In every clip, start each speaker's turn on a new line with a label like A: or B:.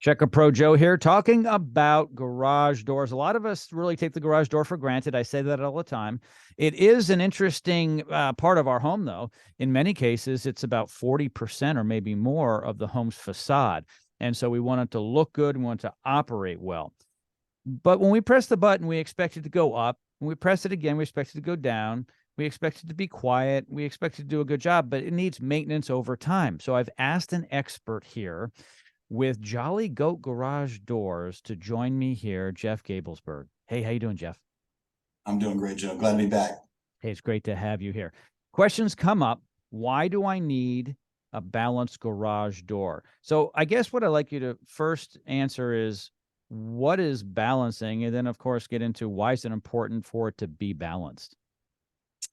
A: Checker Pro Joe here, talking about garage doors. A lot of us really take the garage door for granted. I say that all the time. It is an interesting part of our home, though. In many cases, it's about 40% or maybe more of the home's facade. And so we want it to look good and want it to operate well. But when we press the button, we expect it to go up. When we press it again, we expect it to go down. We expect it to be quiet. We expect it to do a good job, but it needs maintenance over time. So I've asked an expert here with Jolly Goat Garage Doors to join me here, Jeff Gabelsberg. Hey, how you doing, Jeff?
B: I'm doing great, Joe. Glad to be back.
A: Hey, it's great to have you here. Questions come up. Why do I need a balanced garage door? So I guess what I'd like you to first answer is, what is balancing? And then, of course, get into why is it important for it to be balanced?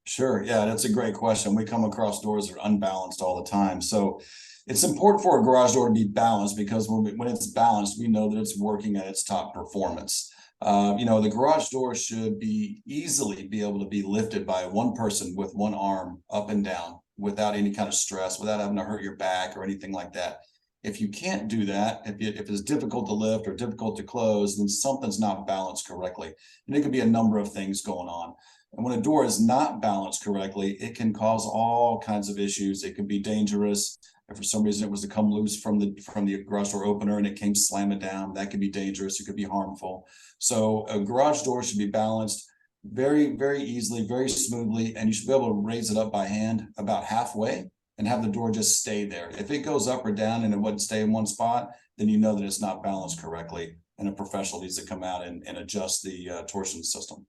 B: Sure. Yeah, that's a great question. We come across doors that are unbalanced all the time. So it's important for a garage door to be balanced because when it's balanced, we know that it's working at its top performance. The garage door should easily be able to be lifted by one person with one arm up and down without any kind of stress, without having to hurt your back or anything like that. If you can't do that, if it's difficult to lift or difficult to close, then something's not balanced correctly. And it could be a number of things going on. And when a door is not balanced correctly, it can cause all kinds of issues. It can be dangerous. If for some reason it was to come loose from the garage door opener and it came slamming down, that could be dangerous. It could be harmful. So a garage door should be balanced very, very easily, very smoothly, and you should be able to raise it up by hand about halfway and have the door just stay there. If it goes up or down and it wouldn't stay in one spot, then you know that it's not balanced correctly, and a professional needs to come out and adjust the torsion system.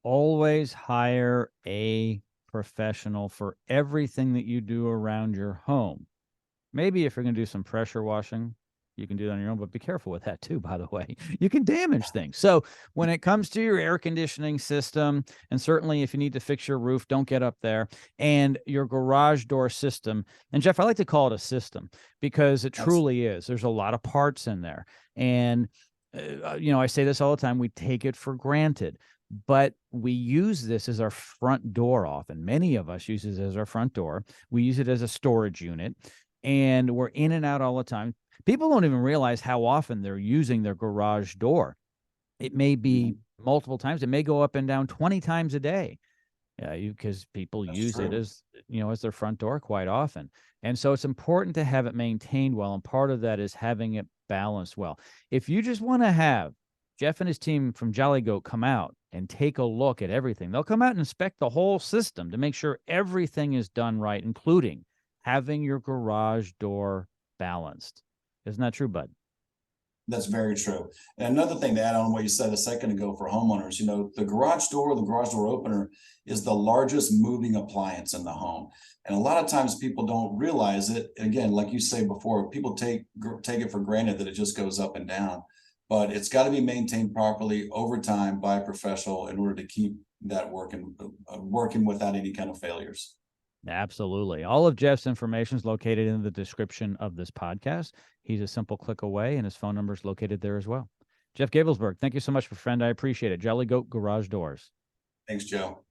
A: Always hire a professional for everything that you do around your home. Maybe if you're going to do some pressure washing, you can do it on your own, but be careful with that too, by the way. You can damage things. So when it comes to your air conditioning system, and certainly if you need to fix your roof, don't get up there, and your garage door system, and Jeff, I like to call it a system because it truly is. There's a lot of parts in there. And, I say this all the time, we take it for granted. But we use this as our front door often. Many of us use it as our front door. We use it as a storage unit, and we're in and out all the time. People don't even realize how often they're using their garage door. It may be multiple times. It may go up and down 20 times a day. Because people use it as their front door quite often. And so it's important to have it maintained well. And part of that is having it balanced well. If you just want to have Jeff and his team from Jolly Goat come out and take a look at everything, they'll come out and inspect the whole system to make sure everything is done right, including having your garage door balanced. Isn't that true, bud?
B: That's very true. And another thing to add on what you said a second ago for homeowners, the garage door, the garage door opener is the largest moving appliance in the home. And a lot of times people don't realize it. Again, like you say before, people take it for granted that it just goes up and down, but it's got to be maintained properly over time by a professional in order to keep that working without any kind of failures.
A: Absolutely. All of Jeff's information is located in the description of this podcast. He's a simple click away, and his phone number is located there as well. Jeff Gabelsberg, thank you so much, my friend. I appreciate it. Jolly Goat Garage Doors.
B: Thanks, Joe.